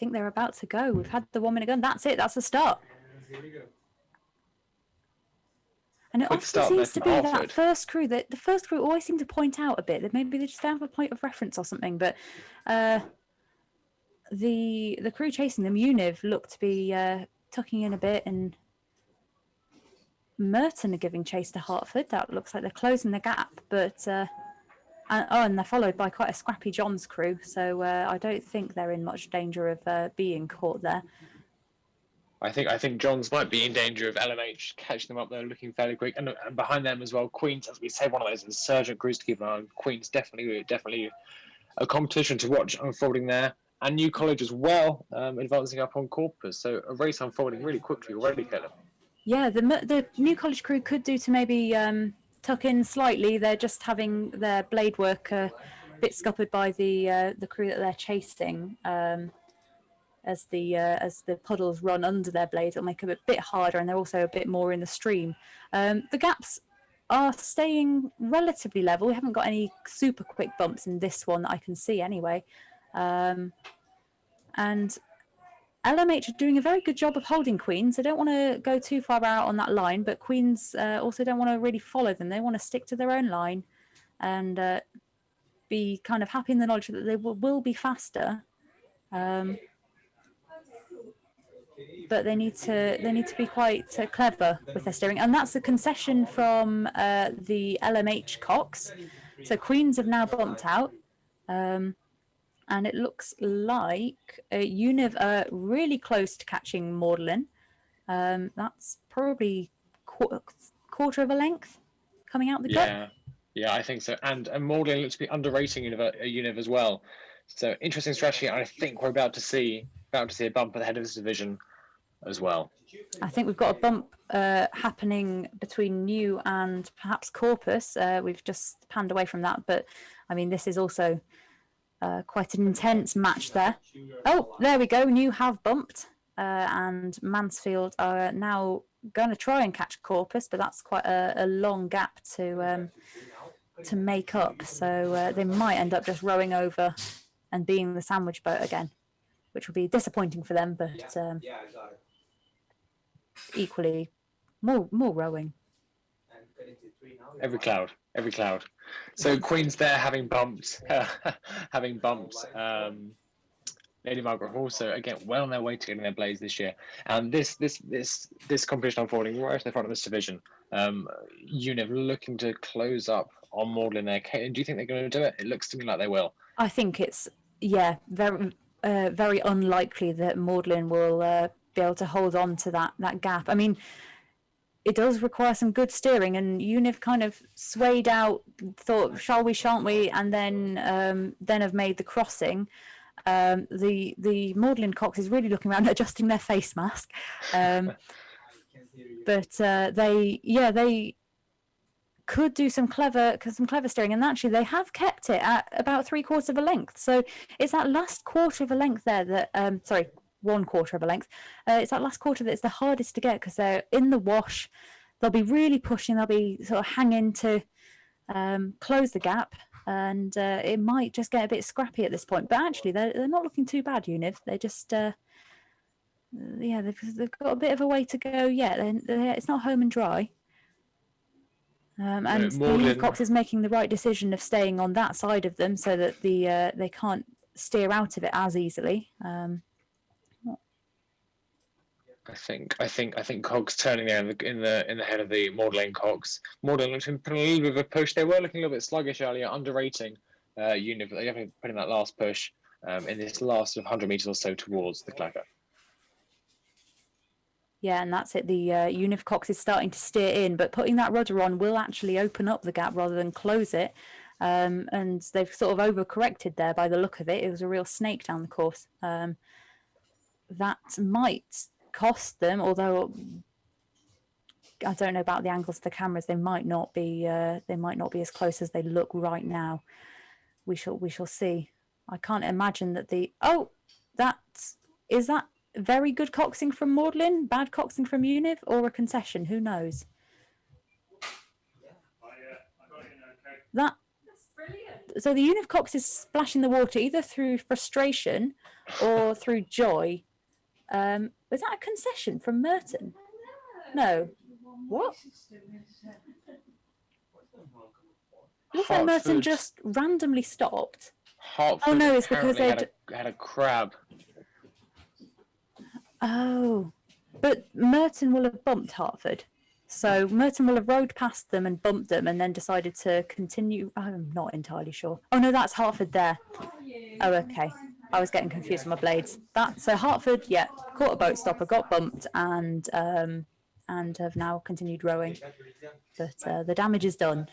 think they're about to go. We've had the 1 minute gun. That's it. That's the start. Here we go. And it Quick often start seems there to from be that Alfred. first crew, that the first crew always seem to point out a bit that maybe they just don't have a point of reference or something. But the crew chasing them, Univ, look to be tucking in a bit, and Merton are giving chase to Hartford. That looks like they're closing the gap, but and they're followed by quite a scrappy John's crew. So I don't think they're in much danger of being caught there. I think Johns might be in danger of LMH catching them up there, looking fairly quick, and behind them as well. Queens, as we say, one of those insurgent crews to keep an eye on. Queens definitely a competition to watch unfolding there, and New College as well, advancing up on Corpus. So a race unfolding really quickly already, Caleb. Yeah, the New College crew could do to maybe tuck in slightly. They're just having their blade work a bit scuppered by the crew that they're chasing. As the puddles run under their blades, it'll make it a bit harder, and they're also a bit more in the stream. The gaps are staying relatively level. We haven't got any super quick bumps in this one that I can see anyway. And LMH are doing a very good job of holding Queens. They don't want to go too far out on that line, but Queens also don't want to really follow them. They want to stick to their own line and be kind of happy in the knowledge that they will be faster. But they need to be quite clever with their steering, and that's a concession from the LMH Cox. So Queens have now bumped out, and it looks like Univ are really close to catching Magdalen. That's probably quarter of a length coming out the gut. Yeah, I think so. And Magdalen looks to be underrating Univ as well. So interesting strategy. I think we're about to see a bump at the head of this division as well. I think we've got a bump happening between New and perhaps Corpus. We've just panned away from that, but I mean, this is also quite an intense match there. Oh, there we go. New have bumped, and Mansfield are now going to try and catch Corpus, but that's quite a long gap to make up. So they might end up just rowing over and being the sandwich boat again, which will be disappointing for them, but equally more rowing. Every cloud. So Queen's there having bumped Lady Margaret Hall. So again, well on their way to getting their blades this year. And this competition unfolding right at the front of this division. Univ looking to close up on Magdalen there. Caitlin, do you think they're going to do it? It looks to me like they will. I think it's very very unlikely that Magdalen will be able to hold on to that gap. I mean, it does require some good steering, and Univ kind of swayed out, thought, shall we, shan't we, and then have made the crossing. The Magdalen Cox is really looking around, adjusting their face mask. But they could do some clever steering, and actually they have kept it at about 3/4 of a length. So it's that last quarter of a length there that 1/4 of a length. It's that last quarter that's the hardest to get because they're in the wash. They'll be really pushing. They'll be sort of hanging to close the gap, and it might just get a bit scrappy at this point. But actually, they're not looking too bad, Univ. They're just they've got a bit of a way to go yet. It's not home and dry. And Univ Cox is making the right decision of staying on that side of them so that they can't steer out of it as easily. I think Cogs turning there in the head of the Magdalen Cox. Magdalen looks to put a little bit of a push. They were looking a little bit sluggish earlier, underrating Univ, but they definitely put in that last push in this last 100 meters or so towards the clacker. Yeah, and that's it. The Univ Cox is starting to steer in, but putting that rudder on will actually open up the gap rather than close it. And they've sort of overcorrected there by the look of it. It was a real snake down the course. That might cost them, although I don't know about the angles of the cameras. They might not be as close as they look right now. We shall see. I can't imagine that is that very good coxing from Magdalen, bad coxing from Univ, or a concession? Who knows? So the Union of Cox is splashing the water either through frustration or through joy. Was that a concession from Merton? No. What? Looks like Merton Hartford- just randomly stopped. Hartford Oh, no, it's because apparently had a crab. Oh, but Merton will have bumped Hartford. So Merton will have rode past them and bumped them and then decided to continue. I'm not entirely sure. Oh, no, that's Hartford there. Oh, okay. I was getting confused with my blades. So Hartford, yeah, caught a boat stopper, got bumped, and have now continued rowing. But the damage is done.